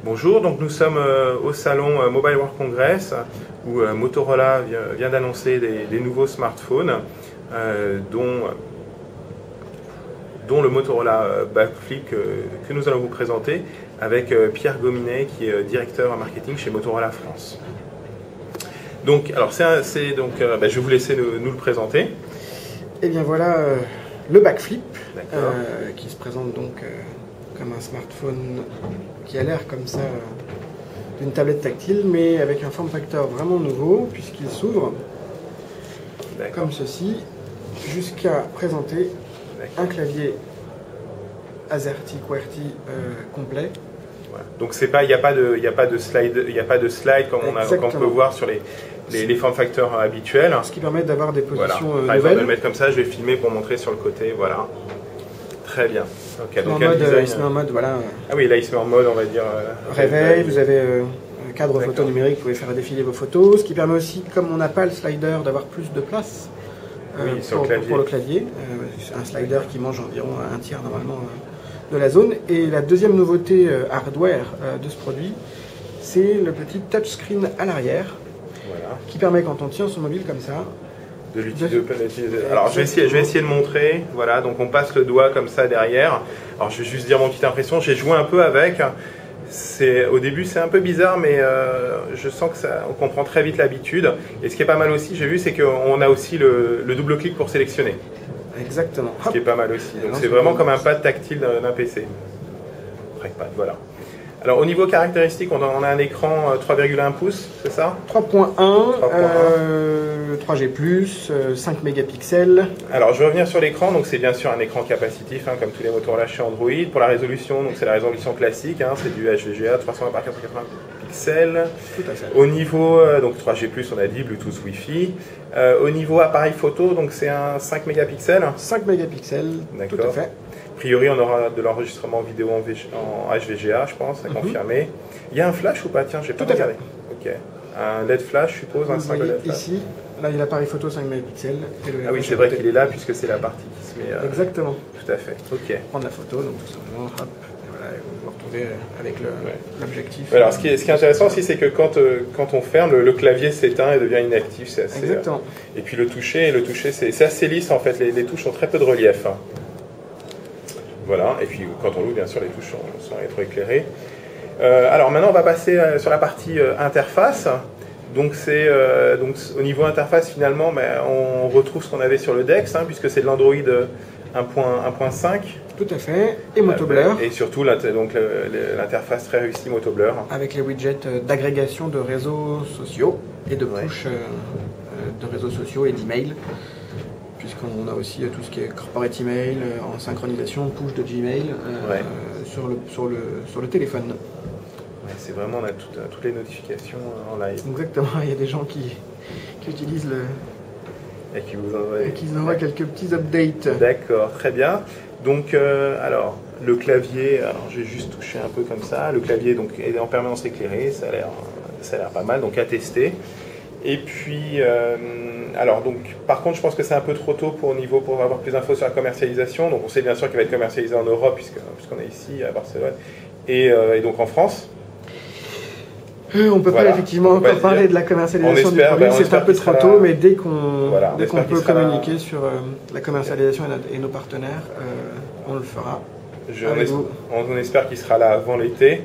Bonjour, donc nous sommes au salon Mobile World Congress où Motorola vient d'annoncer des nouveaux smartphones dont le Motorola Backflip que nous allons vous présenter avec Pierre Gominet qui est directeur marketing chez Motorola France. Donc, alors je vais vous laisser nous le présenter. Et bien voilà le Backflip qui se présente donc comme un smartphone qui a l'air comme ça d'une tablette tactile, mais avec un form factor vraiment nouveau puisqu'il s'ouvre comme ceci jusqu'à présenter un clavier AZERTY QWERTY complet. Voilà. Donc il n'y a pas de slide comme on peut voir sur les form factors habituels. Ce qui permet d'avoir des positions nouvelles. Par exemple, de le mettre comme ça, je vais filmer pour montrer sur le côté, voilà. Très bien. Okay, donc il se met en mode, voilà. Ah oui, là il se met en mode, on va dire. Réveil, vous avez un cadre photo numérique, vous pouvez faire défiler vos photos, ce qui permet aussi, comme on n'a pas le slider, d'avoir plus de place pour le clavier. Un slider qui mange environ un tiers normalement de la zone. Et la deuxième nouveauté hardware de ce produit, c'est le petit touchscreen à l'arrière, qui permet quand on tient son mobile comme ça, de l'utiliser. Alors je vais essayer de montrer. Voilà, donc on passe le doigt comme ça derrière. Alors je vais juste dire mon petite impression. J'ai joué un peu avec. Au début c'est un peu bizarre, mais je sens on comprend très vite l'habitude. Et ce qui est pas mal aussi, j'ai vu, c'est qu'on a aussi le double clic pour sélectionner. Exactement. Ce qui est pas mal aussi. Donc c'est vraiment comme un pad tactile d'un PC. Trackpad, voilà. Alors au niveau caractéristique, on a un écran 3,1 pouces, c'est ça? 3.1, 3G+, 5 mégapixels. Alors je vais revenir sur l'écran, donc c'est bien sûr un écran capacitif, comme tous les Motorola chez Android. Pour la résolution, donc c'est la résolution classique, c'est du HVGA 320 par 480 pixels. Tout à fait. Au niveau, donc 3G+, on a dit, Bluetooth, Wi-Fi. Au niveau appareil photo, donc c'est un 5 mégapixels. 5 mégapixels, tout à fait. A priori, on aura de l'enregistrement vidéo en HVGA, je pense, à confirmer. Il y a un flash ou pas? Tiens, j'ai pas regardé. Ok. Un LED flash, je suppose, un simple LED flash. Ici, là, il y a l'appareil photo 5 mégapixels. Ah oui, c'est vrai qu'il est là, puisque c'est la partie qui se met... Exactement. Tout à fait, ok. Prendre la photo, donc tout simplement, hop, et voilà, vous vous retrouvez avec l'objectif. Alors, ce qui est intéressant aussi, c'est que quand on ferme, le clavier s'éteint et devient inactif. Exactement. Et puis le toucher, c'est assez lisse, en fait. Les touches ont très peu de relief. Voilà, et puis quand on l'ouvre, bien sûr, les touches sont rétroéclairées. Alors maintenant, on va passer sur la partie interface. Donc au niveau interface, finalement, on retrouve ce qu'on avait sur le DeX, puisque c'est de l'Android 1.5. Tout à fait, et MotoBlur. Et surtout, l'interface très réussie MotoBlur. Avec les widgets d'agrégation de réseaux sociaux et de push de réseaux sociaux et d'email. Puisqu'on a aussi tout ce qui est corporate email, en synchronisation, push de Gmail sur le téléphone. Ouais, c'est vraiment, on a toutes les notifications en live. Exactement, il y a des gens qui utilisent et qui nous envoient quelques petits updates. D'accord, très bien. Donc, alors, le clavier, j'ai juste touché un peu comme ça. Le clavier donc, est en permanence éclairé, ça a l'air pas mal, donc à tester. Et puis, alors donc, par contre, je pense que c'est un peu trop tôt pour avoir plus d'infos sur la commercialisation. Donc, on sait bien sûr qu'il va être commercialisé en Europe, puisqu'on est ici à Barcelone, et donc en France. On ne peut pas effectivement encore parler de la commercialisation du produit, c'est un peu trop tôt, mais dès qu'on peut communiquer sur la commercialisation et nos partenaires, on le fera. On espère qu'il sera là avant l'été.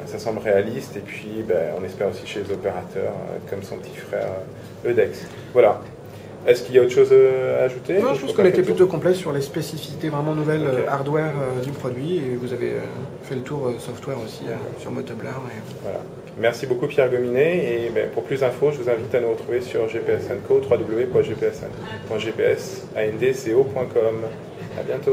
Ça semble réaliste, et puis on espère aussi chez les opérateurs, comme son petit frère, le DeX. Voilà. Est-ce qu'il y a autre chose à ajouter? Non, je pense qu'on était plutôt complet sur les spécificités vraiment nouvelles hardware du produit, et vous avez fait le tour software aussi sur MotoBlur. Voilà. Merci beaucoup Pierre Gominet, et pour plus d'infos, je vous invite à nous retrouver sur GPSandco, www.gpsandco.com. À bientôt.